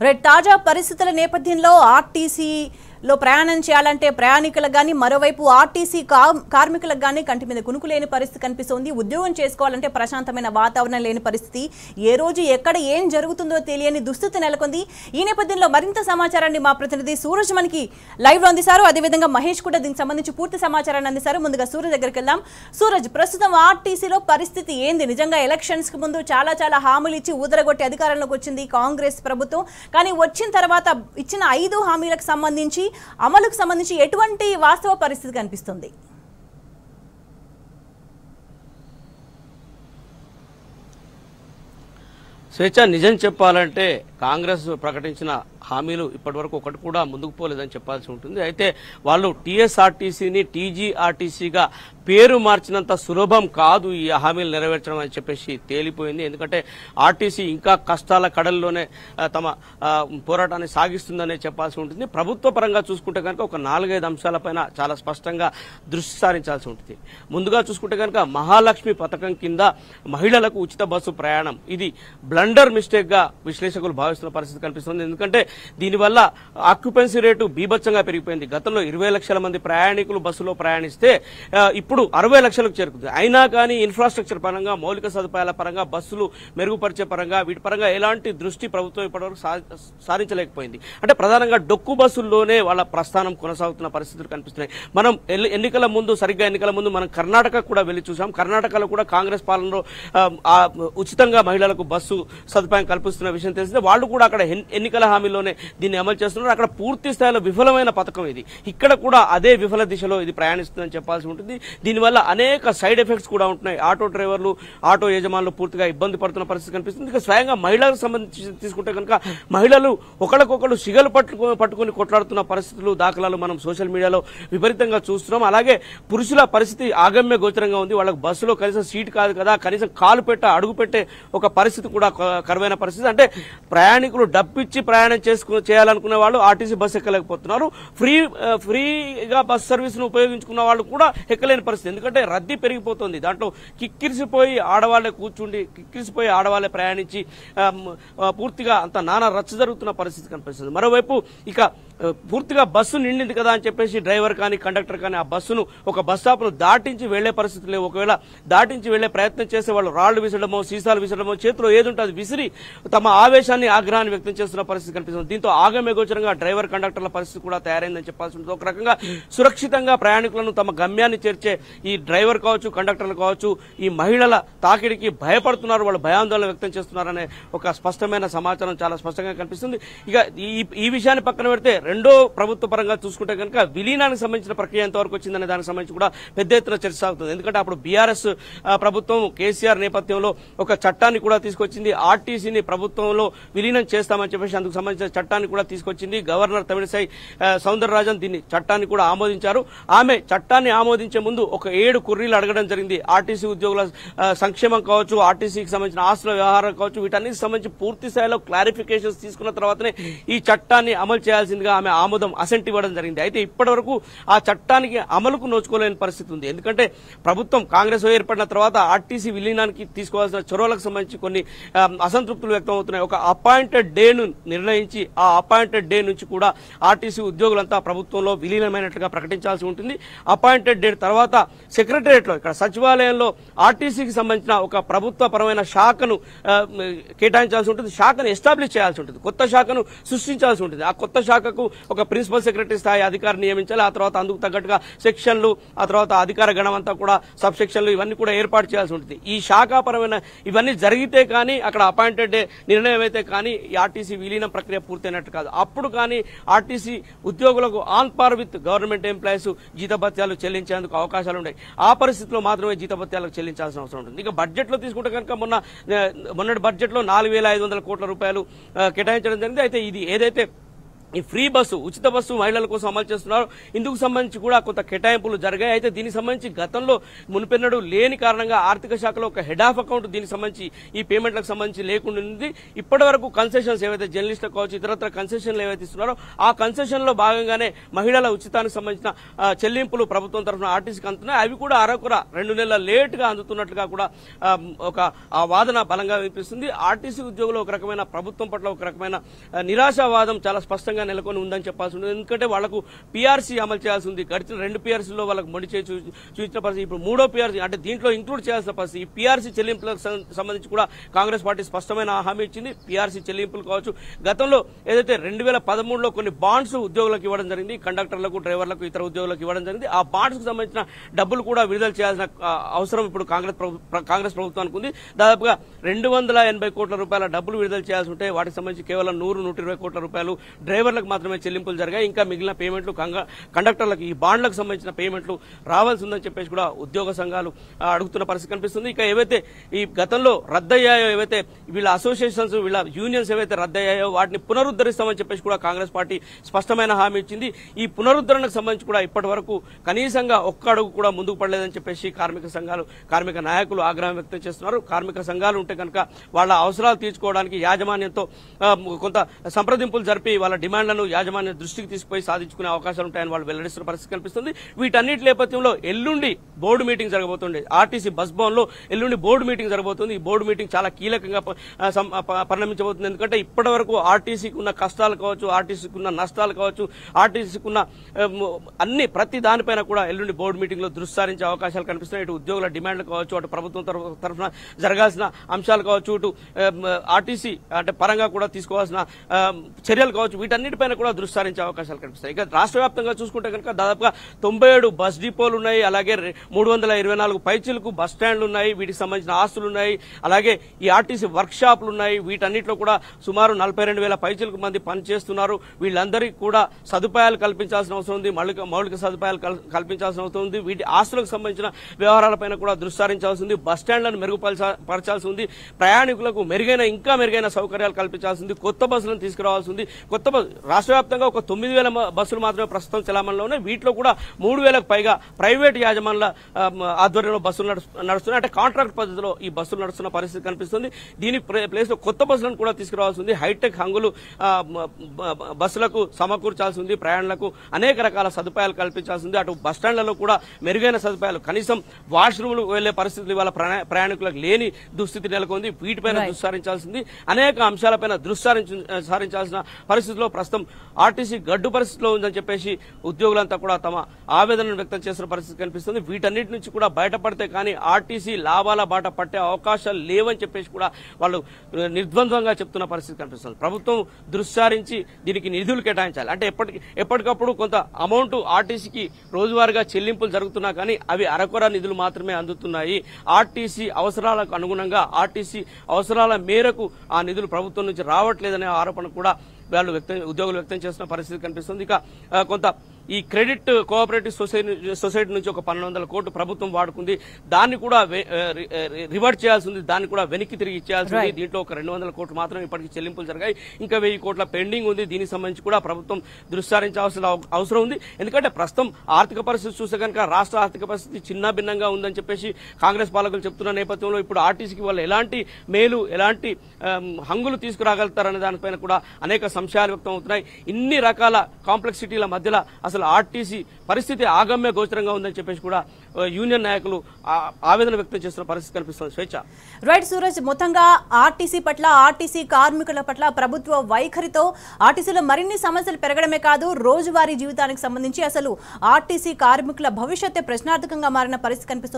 Right తాజా పరిస్థితుల నేపథ్యంలో ఆర్టీసీలో ప్రయాణం చేయాలంటే ప్రయాణికులకు గాని మరోవైపు ఆర్టీసీ కార్మికులకు గాని కంటి మీద కునుకు లేని పరిస్థితి కనిపిస్తుంది. ఉద్యోగం చేసుకోవాలంటే ప్రశాంతమైన వాతావరణం లేని పరిస్థితి, ఏ రోజు ఎక్కడ ఏం జరుగుతుందో తెలియని దుస్థితి నెలకొంది. ఈ నేపథ్యంలో మరింత సమాచారాన్ని మా ప్రతినిధి సూరజ్ మనకి లైవ్ లో అందిస్తారు. అదేవిధంగా మహేష్ కూడా దీనికి సంబంధించి పూర్తి సమాచారాన్ని అందిస్తారు. ముందుగా సూరజ్ దగ్గరికి వెళ్దాం. సూరజ్, ప్రస్తుతం ఆర్టీసీలో పరిస్థితి ఏంది? నిజంగా ఎలక్షన్స్ కు ముందు చాలా హామీలు ఇచ్చి ఊదరగొట్టి అధికారంలోకి వచ్చింది కాంగ్రెస్ ప్రభుత్వం. కానీ వచ్చిన తర్వాత ఇచ్చిన 5 హామీలకు సంబంధించి అమలుకు సంబంధించి ఎటువంటి వాస్తవ పరిస్థితి కనిపిస్తుంది? స్వేచ్ఛ, నిజం చెప్పాలంటే కాంగ్రెస్ ప్రకటించిన హామీలు ఇప్పటివరకు ఒకటి కూడా ముందుకు పోలేదని చెప్పాల్సి ఉంటుంది. అయితే వాళ్ళు టీఎస్ఆర్టీసీని టీజీఆర్టీసీగా పేరు మార్చినంత సులభం కాదు ఈ హామీలు నెరవేర్చడం అని చెప్పేసి తేలిపోయింది. ఎందుకంటే ఆర్టీసీ ఇంకా కష్టాల కడల్లోనే తమ పోరాటాన్ని సాగిస్తుందనే చెప్పాల్సి ఉంటుంది. ప్రభుత్వ పరంగా చూసుకుంటే కనుక ఒక 4-5 అంశాలపైన చాలా స్పష్టంగా దృష్టి సారించాల్సి ఉంటుంది. ముందుగా చూసుకుంటే కనుక మహాలక్ష్మి పథకం కింద మహిళలకు ఉచిత బస్సు ప్రయాణం, ఇది బ్లండర్ మిస్టేక్ గా విశ్లేషకులు భావిస్తున్న పరిస్థితి కనిపిస్తుంది. ఎందుకంటే దీనివల్ల ఆక్యుపెన్సీ రేటు బీభత్సంగా పెరిగిపోయింది. గతంలో 20 లక్షల మంది ప్రయాణికులు బస్సులో ప్రయాణిస్తే ఇప్పుడు 60 లక్షలకు చేరుకుంది. అయినా కానీ ఇన్ఫ్రాస్ట్రక్చర్ పరంగా, మౌలిక సదుపాయాల పరంగా, బస్సులు మెరుగుపరిచే పరంగా, వీటి పరంగా ఎలాంటి దృష్టి ప్రభుత్వం ఇప్పటివరకు సారించలేకపోయింది. అంటే ప్రధానంగా డొక్కు బస్సుల్లోనే వాళ్ళ ప్రస్థానం కొనసాగుతున్న పరిస్థితులు కనిపిస్తున్నాయి. మనం సరిగ్గా ఎన్నికల ముందు మనం కర్ణాటక కూడా వెళ్లి చూసాం. కర్ణాటకలో కూడా కాంగ్రెస్ పాలనలో ఉచితంగా మహిళలకు బస్సు సదుపాయం కల్పిస్తున్న విషయం తెలిసిందే. వాళ్ళు కూడా అక్కడ ఎన్నికల హామీలోనే దీన్ని అమలు చేస్తున్నారు. అక్కడ పూర్తి స్థాయిలో విఫలమైన పథకం ఇది. ఇక్కడ కూడా అదే విఫల దిశలో ఇది ప్రయాణిస్తుందని చెప్పాల్సి ఉంటుంది. దీనివల్ల అనేక సైడ్ ఎఫెక్ట్స్ కూడా ఉంటున్నాయి. ఆటో డ్రైవర్లు, ఆటో యజమానులు పూర్తిగా ఇబ్బంది పడుతున్న పరిస్థితి కనిపిస్తుంది. ఇక స్వయంగా మహిళలకు సంబంధించి తీసుకుంటే కనుక మహిళలు ఒకరికొకరు సిగలు పట్టుకుని కొట్లాడుతున్న పరిస్థితులు, దాఖలాలు మనం సోషల్ మీడియాలో విపరీతంగా చూస్తున్నాం. అలాగే పురుషుల పరిస్థితి ఆగమ్య గోచరంగా ఉంది. వాళ్ళకి బస్సులో కనీసం సీట్ కాదు కదా, కనీసం కాలు అడుగు పెట్టే ఒక పరిస్థితి కూడా కరువైన పరిస్థితి. అంటే ప్రయాణికులు డబ్బిచ్చి ప్రయాణం చేయాలనుకునే వాళ్ళు ఆర్టీసీ బస్సు ఎక్కలేకపోతున్నారు. ఫ్రీగా బస్ సర్వీస్ ను ఉపయోగించుకున్న వాళ్ళు కూడా ఎక్కలేని పరిస్థితి. ఎందుకంటే రద్దీ పెరిగిపోతుంది. దాంట్లో కిక్కిరిసిపోయి ఆడవాళ్లే కూర్చుండి, కిక్కిరిసిపోయి ఆడవాళ్లే ప్రయాణించి పూర్తిగా అంత నానా రచ్చ జరుగుతున్న పరిస్థితి కనిపిస్తుంది. మరోవైపు ఇక పూర్తిగా బస్సు నిండింది కదా అని చెప్పేసి డ్రైవర్ కానీ కండక్టర్ కానీ ఆ బస్సును ఒక బస్ స్టాప్ ను దాటించి వెళ్లే పరిస్థితి లేవు. ఒకవేళ దాటించి వెళ్లే ప్రయత్నం చేసే వాళ్ళు రాళ్లు విసడమో, సీసాలు విసడమో, చేతిలో ఏది ఉంటే అది విసిరి తమ ఆవేశాన్ని, ఆగ్రహాన్ని వ్యక్తం చేస్తున్న పరిస్థితి కనిపిస్తుంది. దీంతో ఆగమ్య గోచరంగా డ్రైవర్ కండక్టర్ల పరిస్థితి కూడా తయారైందని చెప్పాల్సి ఉంటుంది. ఒక రకంగా సురక్షితంగా ప్రయాణికులను తమ గమ్యాన్ని చేర్చే ఈ డ్రైవర్ కావచ్చు, కండక్టర్లు కావచ్చు, ఈ మహిళల తాకిడికి భయపడుతున్నారు, వాళ్ళు భయాందోళన వ్యక్తం చేస్తున్నారనే ఒక స్పష్టమైన సమాచారం చాలా స్పష్టంగా కనిపిస్తుంది. ఇక ఈ విషయాన్ని పక్కన పెడితే రెండో ప్రభుత్వ పరంగా చూసుకుంటే కనుక విలీనానికి సంబంధించిన ప్రక్రియ ఎంతవరకు వచ్చిందనే దానికి సంబంధించి కూడా పెద్ద ఎత్తున చర్చ సాగుతుంది. ఎందుకంటే అప్పుడు బీఆర్ఎస్ ప్రభుత్వం కేసీఆర్ నేపథ్యంలో ఒక చట్టాన్ని కూడా తీసుకొచ్చింది. ఆర్టీసీని ప్రభుత్వంలో విలీనం చేస్తామని చెప్పేసి అందుకు సంబంధించిన చట్టాన్ని కూడా తీసుకొచ్చింది. గవర్నర్ తమిళిసై సౌందరరాజన్ దీన్ని చట్టాన్ని కూడా ఆమోదించారు. ఆమె చట్టాన్ని ఆమోదించే ముందు ఒక 7 కుర్రీలు అడగడం జరిగింది. ఆర్టీసీ ఉద్యోగుల సంక్షేమం కావచ్చు, ఆర్టీసీకి సంబంధించిన ఆస్తుల వ్యవహారం కావచ్చు, వీటన్నిటికి సంబంధించి పూర్తి స్థాయిలో క్లారిఫికేషన్స్ తీసుకున్న తర్వాతనే ఈ చట్టాన్ని అమలు చేయాల్సిందిగా ఆమె ఆమోదం, అసెంట్ ఇవ్వడం జరిగింది. అయితే ఇప్పటి వరకు ఆ చట్టానికి అమలుకు నోచుకోలేని పరిస్థితి ఉంది. ఎందుకంటే ప్రభుత్వం కాంగ్రెస్ ఏర్పడిన తర్వాత ఆర్టీసీ విలీనానికి తీసుకోవాల్సిన చొరవలకు సంబంధించి కొన్ని అసంతృప్తులు వ్యక్తం అవుతున్నాయి. ఒక అపాయింటెడ్ డేను నిర్ణయించి ఆ అపాయింటెడ్ డే నుంచి కూడా ఆర్టీసీ ఉద్యోగులంతా ప్రభుత్వంలో విలీనమైనట్లుగా ప్రకటించాల్సి ఉంటుంది. అపాయింటెడ్ డే తర్వాత సెక్రటరియట్ లో, ఇక్కడ సచివాలయంలో ఆర్టీసీకి సంబంధించిన ఒక ప్రభుత్వ పరమైన శాఖను కేటాయించాల్సి ఉంటుంది. శాఖను ఎస్టాబ్లిష్ చేయాల్సి ఉంటుంది. కొత్త శాఖను సృష్టించాల్సి ఉంటుంది. ఆ కొత్త శాఖకు ఒక ప్రిన్సిపల్ సెక్రటరీ స్థాయి అధికారిని నియమించాలి. ఆ తర్వాత అందుకు తగ్గట్టుగా సెక్షన్లు, ఆ తర్వాత అధికార గణం అంతా కూడా సబ్ సెక్షన్లు ఇవన్నీ కూడా ఏర్పాటు చేయాల్సి ఉంటుంది. ఈ శాఖాపరమైన ఇవన్నీ జరిగితే కానీ, అక్కడ అపాయింటెడ్ డే నిర్ణయం అయితే కానీ ఈ ఆర్టీసీ విలీనం ప్రక్రియ పూర్తయినట్టు కాదు. అప్పుడు కానీ ఆర్టీసీ ఉద్యోగులకు on par with government employees జీతభత్యాలు చెల్లించేందుకు అవకాశాలు ఉన్నాయి. ఆ పరిస్థితిలో మాత్రమే జీతభత్యాలకు చెల్లించాల్సిన అవసరం ఉంటుంది. ఇక బడ్జెట్ లో తీసుకుంటే కనుక మొన్నటి బడ్జెట్ లో 4,500 కోట్ల రూపాయలు కేటాయించడం జరిగింది. అయితే ఇది ఏదైతే ఈ ఫ్రీ బస్సు ఉచిత బస్సు మహిళల కోసం అమలు చేస్తున్నారు. ఇందుకు సంబంధించి కూడా కొంత కేటాయింపులు జరిగాయి. అయితే దీనికి సంబంధించి గతంలో మునిపెన్నడూ లేని కారణంగా ఆర్థిక శాఖలో ఒక హెడ్ ఆఫ్ అకౌంట్ దీనికి సంబంధించి ఈ పేమెంట్లకు సంబంధించి లేకుండా ఉంది. ఇప్పటి వరకు కన్సెషన్స్ ఏవైతే జర్నలిస్టులు కావచ్చు ఇతరత్ర కన్సెషన్లు ఏవైతే ఇస్తున్నారో ఆ కన్సెషన్ లో భాగంగానే మహిళల ఉచితానికి సంబంధించిన చెల్లింపులు ప్రభుత్వం తరఫున ఆర్టీసీకి అందుతున్నాయి. అవి కూడా అరకుర 2 నెలల లేట్ గా అందుతున్నట్లుగా కూడా ఒక వాదన బలంగా వినిపిస్తుంది. ఆర్టీసీ ఉద్యోగులు ఒక రకమైన ప్రభుత్వం పట్ల ఒక రకమైన నిరాశావాదం చాలా స్పష్టంగా నెలకొని ఉందని చెప్పాల్సి ఉంటుంది. ఎందుకంటే వాళ్లకు పీఆర్సీ అమలు చేయాల్సి ఉంది. గడిచిన 2 పీఆర్సీలో వాళ్ళకు మొండి చేసి చూపించిన పరిస్థితి. ఇప్పుడు 3వ పీఆర్సీ అంటే దీంట్లో ఇంక్లూడ్ చేయాల్సిన పరిస్థితి. ఈ పీఆర్సీ చెల్లింపులకు సంబంధించి కూడా కాంగ్రెస్ పార్టీ స్పష్టమైన హామీ ఇచ్చింది. పీఆర్సీ చెల్లింపులు కావచ్చు, గతంలో ఏదైతే 2013లో కొన్ని బాండ్స్ ఉద్యోగులకు ఇవ్వడం జరిగింది, కండక్టర్లకు డ్రైవర్లకు ఇతర ఉద్యోగులకు ఇవ్వడం జరిగింది. ఆ బాండ్స్ కు సంబంధించిన డబ్బులు కూడా విడుదల చేయాల్సిన అవసరం ఇప్పుడు కాంగ్రెస్ ప్రభుత్వానికి ఉంది. దాదాపుగా 280 కోట్ల రూపాయల డబ్బులు విడుదల చేయాల్సి ఉంటే వాటికి సంబంధించి కేవలం 100-120 కోట్ల రూపాయలు డ్రైవర్లకు మాత్రమే చెల్లింపులు జరిగాయి. ఇంకా మిగిలిన పేమెంట్లు కండక్టర్లకు ఈ బాండ్లకు సంబంధించిన పేమెంట్లు రావాల్సి ఉందని చెప్పేసి కూడా ఉద్యోగ సంఘాలు అడుగుతున్న పరిస్థితి కనిపిస్తుంది. ఇక ఏవైతే ఈ గతంలో రద్దయ్యాయో, ఏవైతే వీళ్ళ అసోసియేషన్స్ వీళ్ళ యూనియన్స్ ఏవైతే రద్దయ్యాయో వాటిని పునరుద్ధరిస్తామని చెప్పేసి కూడా కాంగ్రెస్ పార్టీ స్పష్టమైన హామీ ఇచ్చింది. ఈ పునరుద్ధరణకు సంబంధించి కూడా ఇప్పటి వరకు కనీసంగా ఒక్క అడుగు కూడా ముందుకు పడలేదని చెప్పేసి కార్మిక నాయకులు ఆగ్రహం వ్యక్తం చేస్తున్నారు. కార్మిక సంఘాలు ఉంటే కనుక వాళ్ళ అవసరాలు తీర్చుకోవడానికి యాజమాన్యంతో కొంత సంప్రదింపులు జరిపి వాళ్ళ డిమాండ్లను యాజమాన్య దృష్టికి తీసుకుపోయి సాధించుకునే అవకాశాలు ఉంటాయని వాళ్ళు వెల్లడిస్తున్న పరిస్థితి కనిపిస్తుంది. వీటన్నిటి నేపథ్యంలో ఎల్లుండి బోర్డు మీటింగ్ జరగబోతుంది. ఆర్టీసీ బస్ భవన్ లో ఎల్లుండి బోర్డు మీటింగ్ జరగబోతుంది. ఈ బోర్డు మీటింగ్ చాలా కీలకంగా పరిణమించబోతుంది. ఎందుకంటే ఇప్పటి వరకు ఆర్టీసీకి ఉన్న కష్టాలు కావచ్చు, ఆర్టీసీకి ఉన్న నష్టాలు కావచ్చు, ఆర్టీసీకి ఉన్న ప్రతి దానిపైన కూడా ఎల్లుండి బోర్డు మీటింగ్ లో దృష్టి సారించే అవకాశాలు కనిపిస్తున్నాయి. ఇటు ఉద్యోగుల డిమాండ్లు కావచ్చు, అటు ప్రభుత్వం తరఫున జరగాల్సిన అంశాలు కావచ్చు, ఇటు ఆర్టీసీ అంటే పరంగా కూడా తీసుకోవాల్సిన చర్యలు కావచ్చు, వీటన్నిటిపైన కూడా దృష్టి సారించే అవకాశాలు కనిపిస్తాయి. ఇక రాష్ట్ర వ్యాప్తంగా చూసుకుంటే కనుక దాదాపుగా 97 బస్ డిపోలు ఉన్నాయి. అలాగే 324 పైచిలకు బస్ స్టాండ్లు ఉన్నాయి. వీటికి సంబంధించిన ఆస్తులు ఉన్నాయి. అలాగే ఈ ఆర్టీసీ వర్క్ షాపులు ఉన్నాయి. వీటన్నిటిలో కూడా సుమారు 42,000 పైచిలకు మంది పనిచేస్తున్నారు. వీళ్ళందరికీ కూడా సదుపాయాలు కల్పించాల్సిన అవసరం ఉంది. మౌలిక సదుపాయాలు కల్పించాల్సిన అవసరం ఉంది. వీటి ఆస్తులకు సంబంధించిన వ్యవహారాలపైన కూడా దృష్టి సారించాల్సి ఉంది. బస్ స్టాండ్లను మెరుగుపరచాల్సి ఉంది. ప్రయాణికులకు ఇంకా మెరుగైన సౌకర్యాలు కల్పించాల్సి ఉంది. కొత్త బస్సులను తీసుకురావాల్సి ఉంది. రాష్ట్ర వ్యాప్తంగా ఒక 9,000 బస్సులు మాత్రమే ప్రస్తుతం చలామణిలో ఉన్నాయి. వీటిలో కూడా 3,000కు పైగా ప్రైవేట్ యాజమాన్ల ఆధ్వర్యంలో బస్సులు నడుస్తున్నాయి. అంటే కాంట్రాక్ట్ పద్ధతిలో ఈ బస్సులు నడుస్తున్న పరిస్థితి కనిపిస్తుంది. దీని ప్లేస్ లో కొత్త బస్సులను కూడా తీసుకురావాల్సి ఉంది. హైటెక్ హంగులు బస్సులకు సమకూర్చాల్సి ఉంది. ప్రయాణికులకు అనేక రకాల సదుపాయాలు కల్పించాల్సి ఉంది. అటు బస్టాండ్లలో కూడా మెరుగైన సదుపాయాలు, కనీసం వాష్రూమ్లు వెళ్లే పరిస్థితులు ఇవాళ ప్రయాణికులకు లేని దుస్థితి నెలకొంది. వీటిపైన దృష్టి సారించాల్సింది. అనేక అంశాలపైన దృష్టి సారించాల్సిన పరిస్థితిలో ప్రస్తుతం ఆర్టీసీ గడ్డు పరిస్థితిలో ఉందని చెప్పేసి ఉద్యోగులంతా కూడా తమ ఆవేదనను వ్యక్తం చేస్తున్న పరిస్థితి కనిపిస్తుంది. వీటన్నిటి నుంచి కూడా బయటపడితే కానీ ఆర్టీసీ లాభాల బాట పట్టే అవకాశాలు లేవని చెప్పేసి కూడా వాళ్ళు నిర్ద్వంద్వంగా చెప్తున్న పరిస్థితి కనిపిస్తుంది. ప్రభుత్వం దృష్టి సారించి దీనికి నిధులు కేటాయించాలి. అంటే ఎప్పటికప్పుడు కొంత అమౌంట్ ఆర్టీసీకి రోజువారీగా చెల్లింపులు జరుగుతున్నా కానీ అవి అరకొర నిధులు మాత్రమే అందుతున్నాయి. ఆర్టీసీ అవసరాలకు అనుగుణంగా, ఆర్టీసీ అవసరాల మేరకు ఆ నిధులు ప్రభుత్వం నుంచి రావట్లేదనే ఆరోపణ కూడా ఉద్యోగులు వ్యక్తం చేస్తున్న పరిస్థితి కనిపిస్తుంది. ఇక కొంత ఈ క్రెడిట్ కోఆపరేటివ్ సొసైటీ నుంచి ఒక 1,200 కోట్లు ప్రభుత్వం వాడుకుంది. దాన్ని కూడా రివర్ట్ చేయాల్సి ఉంది. దాన్ని కూడా వెనక్కి తిరిగి ఇచ్చేయాల్సి ఉంది. దీంట్లో ఒక 200 కోట్లు మాత్రం ఇప్పటికీ చెల్లింపులు జరిగాయి. ఇంకా 1000 కోట్ల పెండింగ్ ఉంది. దీనికి సంబంధించి కూడా ప్రభుత్వం దృష్టి సారించాల్సిన అవసరం ఉంది. ఎందుకంటే ప్రస్తుతం ఆర్థిక పరిస్థితి చూస్తే కనుక రాష్ట్ర ఆర్థిక పరిస్థితి చిన్న భిన్నంగా ఉందని చెప్పేసి కాంగ్రెస్ పాలకులు చెప్తున్న నేపథ్యంలో ఇప్పుడు ఆర్టీసీకి వాళ్ళు ఎలాంటి మేలు, ఎలాంటి హంగులు తీసుకురాగలుగుతారనే దానిపైన కూడా అనేక సంశయాలు వ్యక్తం అవుతున్నాయి. ఇన్ని రకాల కాంప్లెక్సిటీల మధ్యలో అసలు ఆర్టీసీ పరిస్థితి ఆగమ్య గోచరంగా ఉందని చెప్పేసి కూడా యూనియన్ నాయకులు ఆవేదన వ్యక్తం చేస్తున్న పరిస్థితి కనిపిస్తుంది. స్వేచ్ఛ. రైట్ సూరజ్, మొత్తంగా ఆర్టీసీ పట్ల, ఆర్టీసీ కార్మికుల పట్ల ప్రభుత్వ వైఖరితో ఆర్టీసీలో మరిన్ని సమస్యలు పెరగడమే కాదు, రోజువారీ జీవితానికి సంబంధించి అసలు ఆర్టీసీ కార్మికుల భవిష్యత్తే ప్రశ్నార్థకంగా మారిన పరిస్థితి కనిపిస్తుంది.